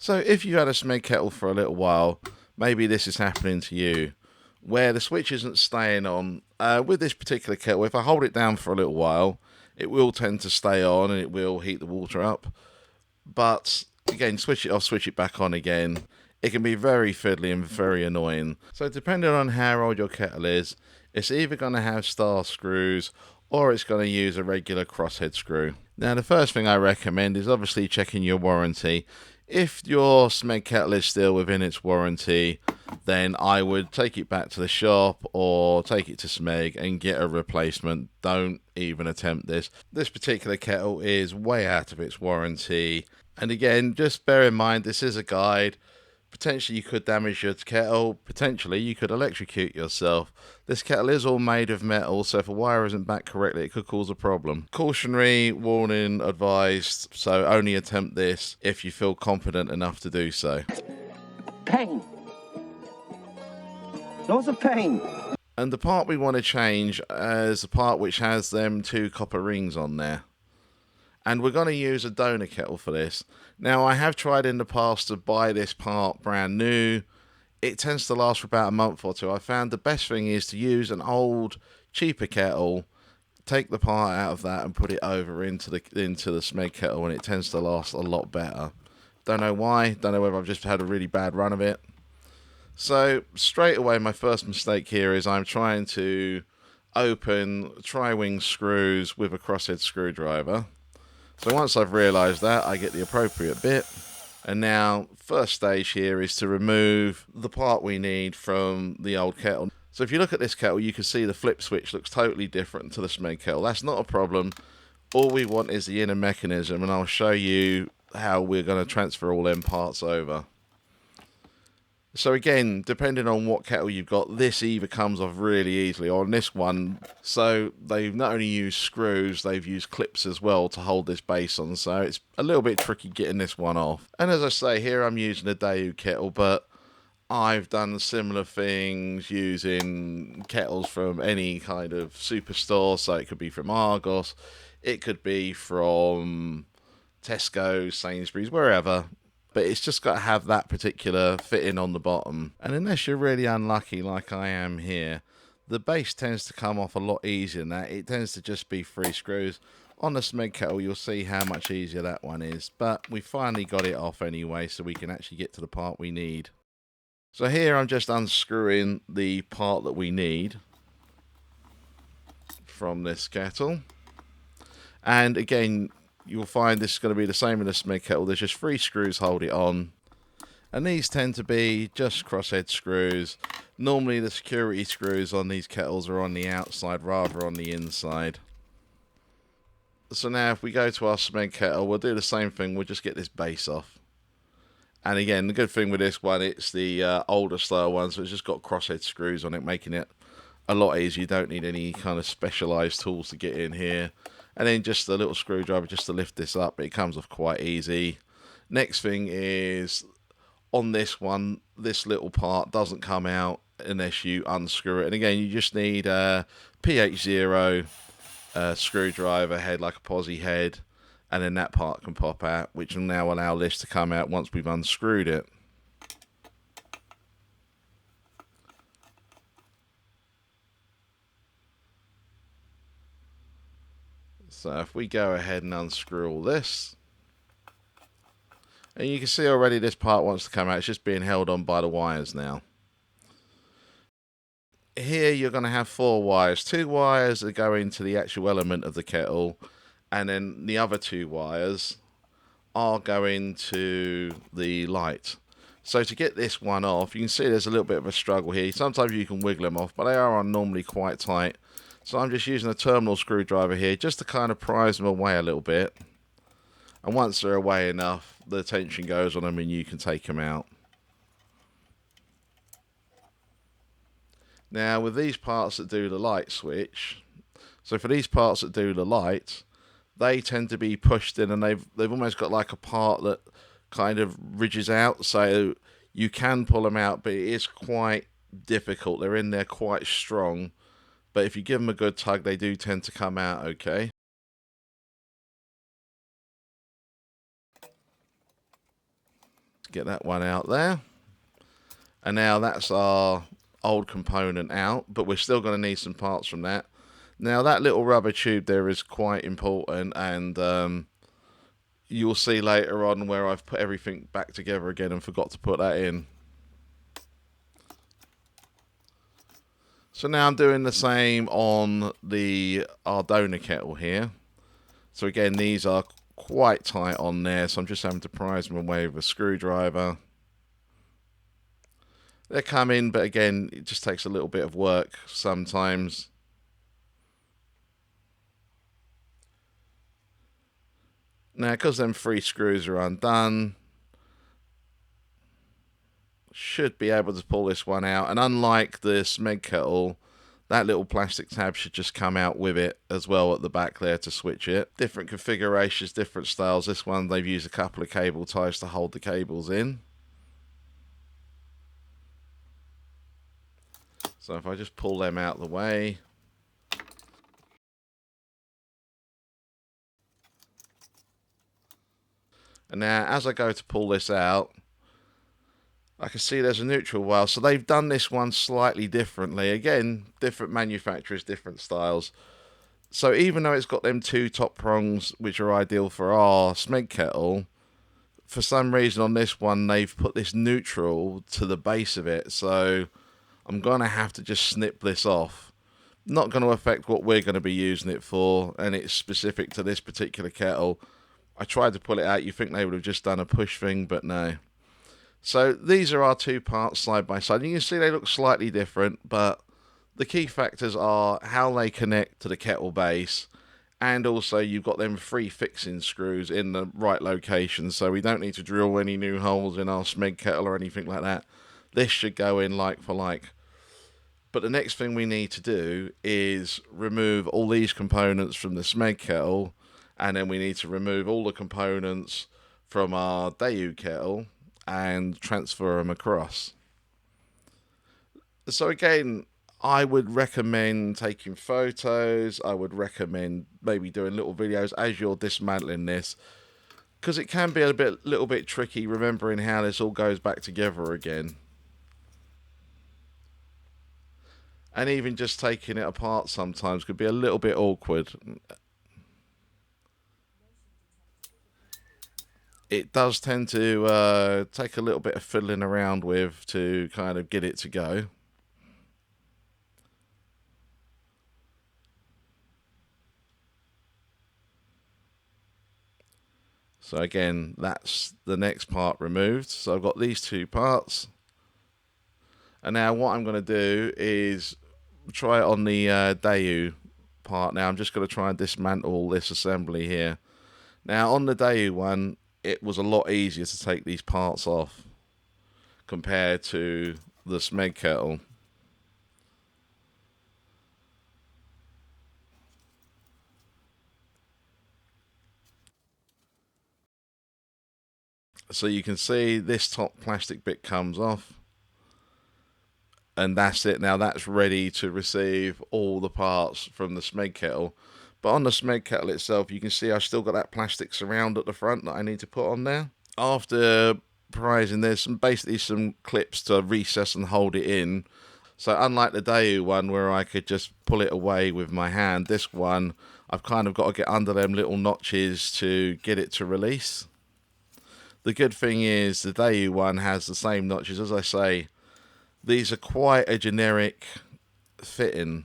So if you had a Smeg Kettle for a little while, maybe this is happening to you, where the switch isn't staying on. With this particular kettle, if I hold it down for a little while, it will tend to stay on and it will heat the water up. But again, switch it off, switch it back on again. It can be very fiddly and very annoying. So depending on how old your kettle is, it's either going to have star screws or it's going to use a regular crosshead screw. Now the first thing I recommend is obviously checking your warranty. If your Smeg Kettle is still within its warranty, then I would take it back to the shop or take it to Smeg and get a replacement. Don't even attempt this. This particular kettle is way out of its warranty. And again, just bear in mind this is a guide. Potentially you could damage your kettle, potentially you could electrocute yourself. This kettle is all made of metal, so if a wire isn't back correctly it could cause a problem. Cautionary, warning, advised, so only attempt this if you feel confident enough to do so. Pain. Lots of pain. And the part we want to change is the part which has them two copper rings on there. And we're going to use a donor kettle for this. Now, I have tried in the past to buy this part brand new. It tends to last for about a month or two. I found the best thing is to use an old, cheaper kettle, take the part out of that and put it over into the Smeg kettle, and it tends to last a lot better. Don't know why. Don't know whether I've just had a really bad run of it. So, straight away, my first mistake here is I'm trying to open tri-wing screws with a crosshead screwdriver. So once I've realised that, I get the appropriate bit. And now, first stage here is to remove the part we need from the old kettle. So if you look at this kettle, you can see the flip switch looks totally different to the Smeg kettle. That's not a problem. All we want is the inner mechanism, and I'll show you how we're going to transfer all them parts over. So again, depending on what kettle you've got, this either comes off really easily, or on this one, so they've not only used screws, they've used clips as well to hold this base on, so it's a little bit tricky getting this one off. And as I say, here I'm using a Daewoo kettle, but I've done similar things using kettles from any kind of superstore, so it could be from Argos, it could be from Tesco, Sainsbury's, wherever. But it's just got to have that particular fitting on the bottom. And unless you're really unlucky like I am here, the base tends to come off a lot easier than that. It tends to just be 3 screws. On the Smeg kettle, you'll see how much easier that one is. But we finally got it off anyway, so we can actually get to the part we need. So here I'm just unscrewing the part that we need from this kettle. And again, you'll find this is going to be the same in the Smeg kettle. There's just 3 screws hold it on. And these tend to be just crosshead screws. Normally the security screws on these kettles are on the outside rather on the inside. So now if we go to our Smeg kettle, we'll do the same thing. We'll just get this base off. And again, the good thing with this one, it's the older style one, so it's just got crosshead screws on it, making it a lot easier. You don't need any kind of specialised tools to get in here. And then just a little screwdriver just to lift this up. It comes off quite easy. Next thing is, on this one, this little part doesn't come out unless you unscrew it. And again, you just need a PH0 screwdriver head, like a posi head. And then that part can pop out, which will now allow this to come out once we've unscrewed it. So if we go ahead and unscrew all this, and you can see already this part wants to come out, it's just being held on by the wires now. Here you're going to have 4 wires. 2 wires that go into the actual element of the kettle, and then the other 2 wires are going to the light. So to get this one off, you can see there's a little bit of a struggle here. Sometimes you can wiggle them off, but they are normally quite tight. So I'm just using a terminal screwdriver here just to kind of prise them away a little bit. And once they're away enough, the tension goes on them and you can take them out. Now with these parts that do the light switch, so for these parts that do the light, they tend to be pushed in and they've almost got like a part that kind of ridges out, so you can pull them out, but it is quite difficult. They're in there quite strong. But if you give them a good tug, they do tend to come out okay. Get that one out there. And now that's our old component out, but we're still going to need some parts from that. Now that little rubber tube there is quite important, and you'll see later on where I've put everything back together again and forgot to put that in. So now I'm doing the same on our donor kettle here. So again, these are quite tight on there, so I'm just having to prise them away with a screwdriver. They're coming, but again, it just takes a little bit of work sometimes. Now, because them 3 screws are undone, should be able to pull this one out. And unlike the Smeg Kettle, that little plastic tab should just come out with it as well at the back there to switch it. Different configurations, different styles. This one, they've used a couple of cable ties to hold the cables in. So if I just pull them out of the way. And now, as I go to pull this out, I can see there's a neutral wire. So they've done this one slightly differently. Again, different manufacturers, different styles. So even though it's got them 2 top prongs, which are ideal for our Smeg Kettle, for some reason on this one, they've put this neutral to the base of it. So I'm going to have to just snip this off. Not going to affect what we're going to be using it for, and it's specific to this particular kettle. I tried to pull it out. You think they would have just done a push thing, but no. So these are our 2 parts side by side. You can see they look slightly different, but the key factors are how they connect to the kettle base, and also you've got them 3 fixing screws in the right location, so we don't need to drill any new holes in our Smeg Kettle or anything like that. This should go in like for like. But the next thing we need to do is remove all these components from the Smeg Kettle, and then we need to remove all the components from our Daewoo kettle and transfer them across. So again, I would recommend taking photos. I would recommend maybe doing little videos as you're dismantling this, because it can be a little bit tricky remembering how this all goes back together again. And even just taking it apart sometimes could be a little bit awkward. It does tend to take a little bit of fiddling around with to kind of get it to go. So again, that's the next part removed. So I've got these 2 parts. And now what I'm going to do is try it on the Daewoo part. Now I'm just going to try and dismantle this assembly here. Now on the Daewoo one, it was a lot easier to take these parts off compared to the Smeg Kettle. So you can see this top plastic bit comes off, and that's it. Now that's ready to receive all the parts from the Smeg Kettle. But on the Smeg Kettle itself, you can see I've still got that plastic surround at the front that I need to put on there. After prising, there's basically some clips to recess and hold it in. So unlike the Daewoo one where I could just pull it away with my hand, this one I've kind of got to get under them little notches to get it to release. The good thing is the Daewoo one has the same notches. As I say, these are quite a generic fitting,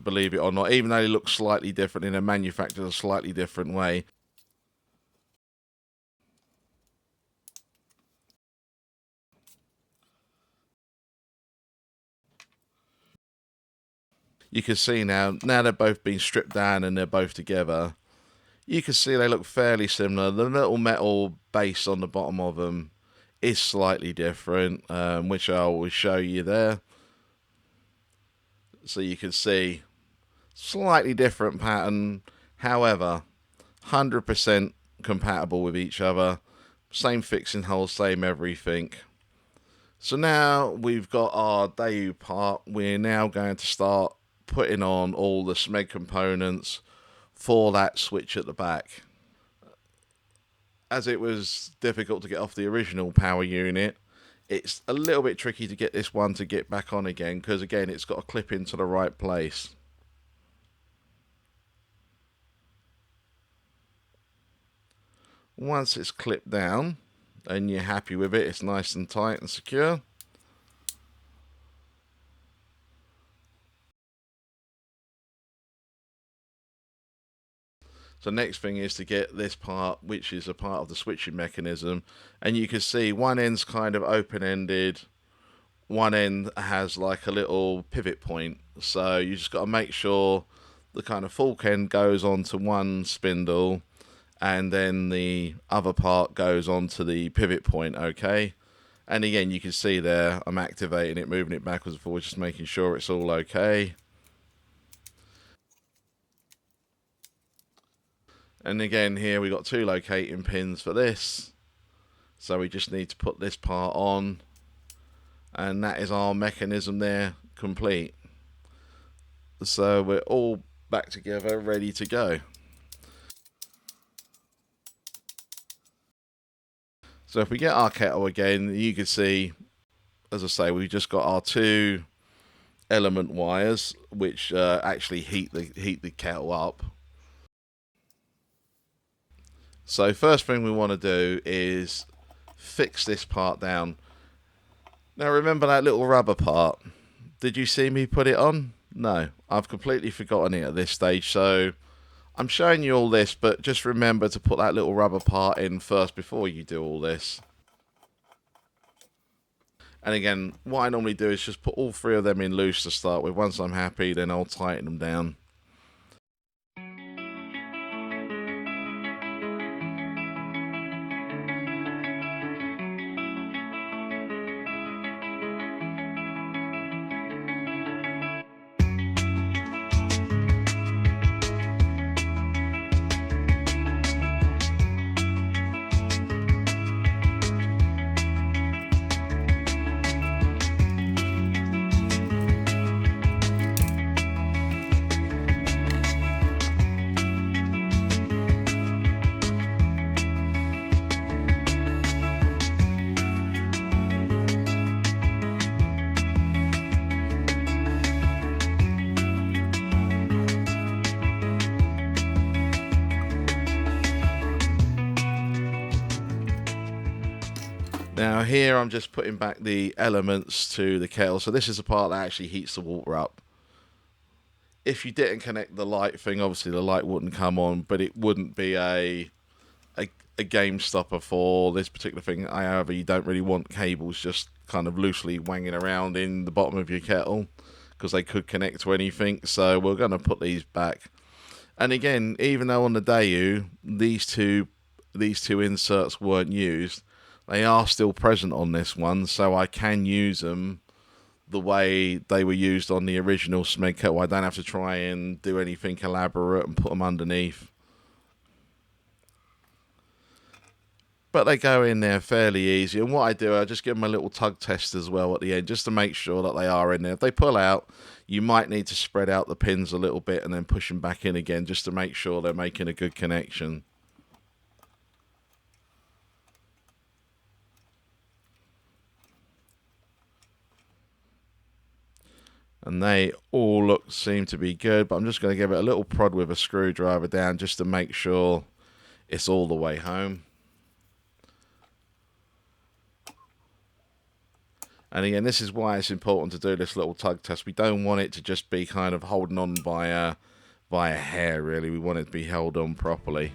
believe it or not, even though they look slightly different and they're manufactured a slightly different way. You can see now they're both being stripped down and they're both together. You can see they look fairly similar. The little metal base on the bottom of them is slightly different, which I will show you there. So you can see slightly different pattern, however 100% compatible with each other, same fixing holes, same everything. So now we've got our Daewoo part. We're now going to start putting on all the Smeg components for that switch at the back. as it was difficult to get off the original power unit, it's a little bit tricky to get this one to get back on again, because again it's got to clip into the right place. Once it's clipped down and you're happy with it, it's nice and tight and secure. So next thing is to get this part, which is a part of the switching mechanism, and you can see one end's kind of open-ended, one end has like a little pivot point, so you just got to make sure the kind of fork end goes onto one spindle and then the other part goes onto the pivot point, okay? And again, you can see there, I'm activating it, moving it backwards and forwards, just making sure it's all okay. And again, here we got 2 locating pins for this. So we just need to put this part on. And that is our mechanism there, complete. So we're all back together, ready to go. So if we get our kettle again, you can see, as I say, we've just got our 2 element wires, which actually heat the kettle up. So first thing we want to do is fix this part down. Now remember that little rubber part? Did you see me put it on? No, I've completely forgotten it at this stage, so I'm showing you all this, but just remember to put that little rubber part in first before you do all this. And again, what I normally do is just put all 3 of them in loose to start with. Once I'm happy, then I'll tighten them down. Now here I'm just putting back the elements to the kettle. So this is the part that actually heats the water up. If you didn't connect the light thing, obviously the light wouldn't come on, but it wouldn't be a game stopper for this particular thing. However, you don't really want cables just kind of loosely wanging around in the bottom of your kettle, because they could connect to anything. So we're going to put these back. And again, even though on the Daewoo these two inserts weren't used, they are still present on this one, so I can use them the way they were used on the original Smeg Kettle. I don't have to try and do anything elaborate and put them underneath. But they go in there fairly easy, and what I do, I just give them a little tug test as well at the end, just to make sure that they are in there. If they pull out, you might need to spread out the pins a little bit and then push them back in again, just to make sure they're making a good connection. And they all seem to be good, but I'm just going to give it a little prod with a screwdriver down just to make sure it's all the way home. And again, this is why it's important to do this little tug test. We don't want it to just be kind of holding on by a hair, really. We want it to be held on properly.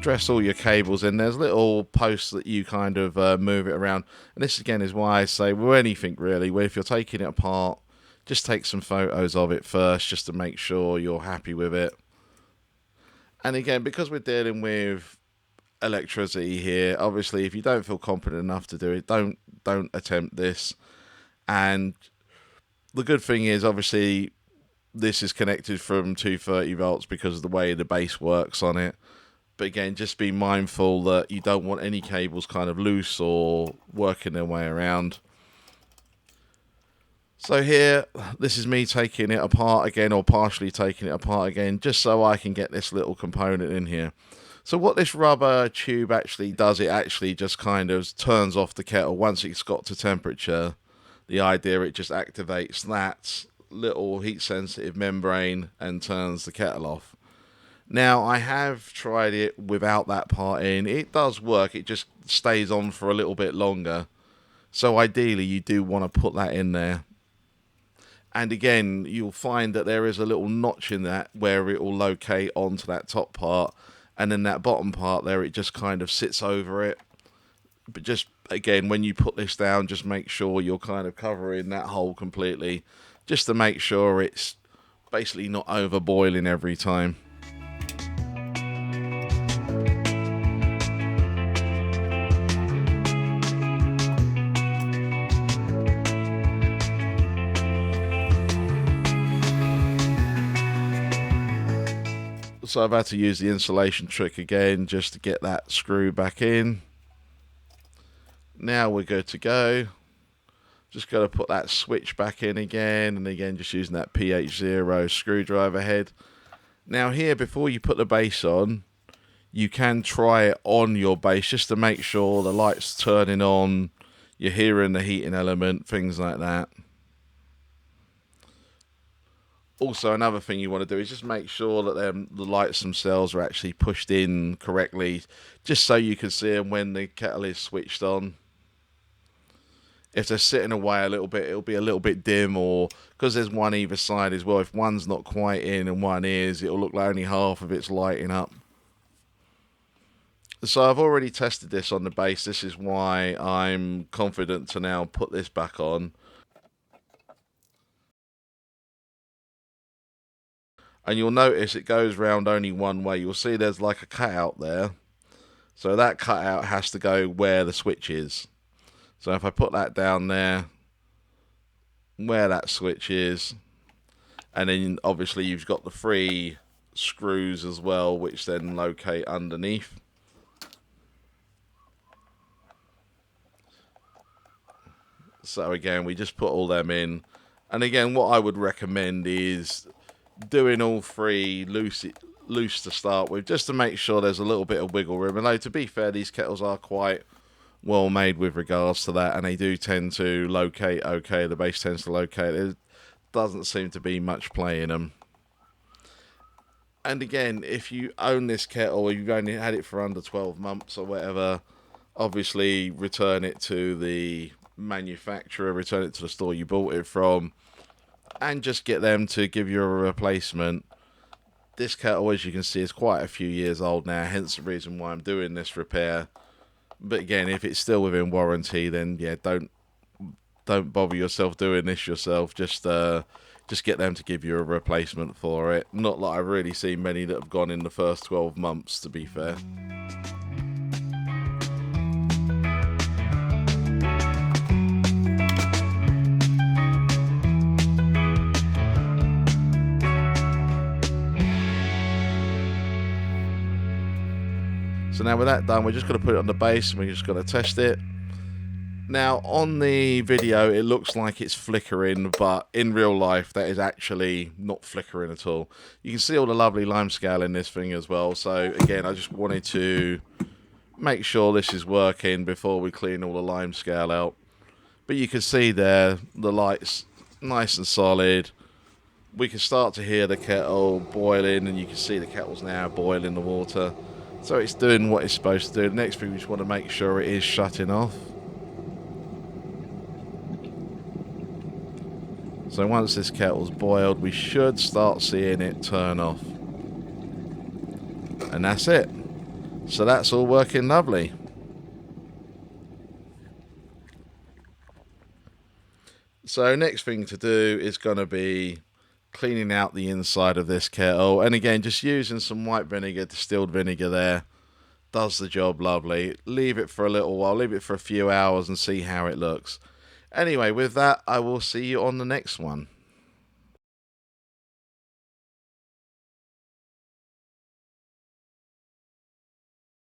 dress all your cables in. There's little posts that you kind of move it around. And this again is why I say, well, anything really, where if you're taking it apart, just take some photos of it first just to make sure you're happy with it. And again, because we're dealing with electricity here, obviously if you don't feel confident enough to do it, don't attempt this. And the good thing is, obviously, this is connected from 230 volts because of the way the base works on it. But again, just be mindful that you don't want any cables kind of loose or working their way around. So here, this is me taking it apart again, or partially taking it apart again, just so I can get this little component in here. So what this rubber tube actually does, it actually just kind of turns off the kettle once it's got to temperature. The idea, it just activates that little heat sensitive membrane and turns the kettle off. Now, I have tried it without that part in. It does work, it just stays on for a little bit longer. So ideally, you do want to put that in there. And again, you'll find that there is a little notch in that where it will locate onto that top part. And then that bottom part there, it just kind of sits over it. But just, again, when you put this down, just make sure you're kind of covering that hole completely. Just to make sure it's basically not over boiling every time. So I've had to use the insulation trick again just to get that screw back in. Now we're good to go. Just got to put that switch back in again, and again just using that PH0 screwdriver head. Now here, before you put the base on, you can try it on your base just to make sure the light's turning on, you're hearing the heating element, things like that. Also, another thing you want to do is just make sure that the lights themselves are actually pushed in correctly, just so you can see them when the kettle is switched on. If they're sitting away a little bit, it'll be a little bit dim, or because there's one either side as well, if one's not quite in and one is, it'll look like only half of it's lighting up. So I've already tested this on the base. This is why I'm confident to now put this back on. And you'll notice it goes round only one way. You'll see there's like a cutout there. So that cutout has to go where the switch is. So if I put that down there, where that switch is, and then obviously you've got the 3 screws as well, which then locate underneath. So again, we just put all them in. And again, what I would recommend is doing all 3 loose to start with, just to make sure there's a little bit of wiggle room. And though, to be fair, these kettles are quite well made with regards to that, and they do tend to locate okay. The base tends to locate. There doesn't seem to be much play in them. And again, if you own this kettle, or you've only had it for under 12 months or whatever, obviously return it to the manufacturer, return it to the store you bought it from, and just get them to give you a replacement. This kettle, as you can see, is quite a few years old now, hence the reason why I'm doing this repair. But again, if it's still within warranty, then yeah, don't bother yourself doing this yourself. Just get them to give you a replacement for it. Not that I've really seen many that have gone in the first 12 months, to be fair. So now with that done, we're just going to put it on the base and we're just going to test it. Now on the video it looks like it's flickering, but in real life that is actually not flickering at all. You can see all the lovely lime scale in this thing as well. So again, I just wanted to make sure this is working before we clean all the lime scale out. But you can see there, the light's nice and solid. We can start to hear the kettle boiling, and you can see the kettle's now boiling the water. So it's doing what it's supposed to do. The next thing, we just want to make sure it is shutting off. So once this kettle's boiled, we should start seeing it turn off. And that's it. So that's all working lovely. So next thing to do is going to be cleaning out the inside of this kettle. And again, just using some white vinegar, distilled vinegar there. Does the job lovely. Leave it for a little while, leave it for a few hours and see how it looks. Anyway, with that, I will see you on the next one.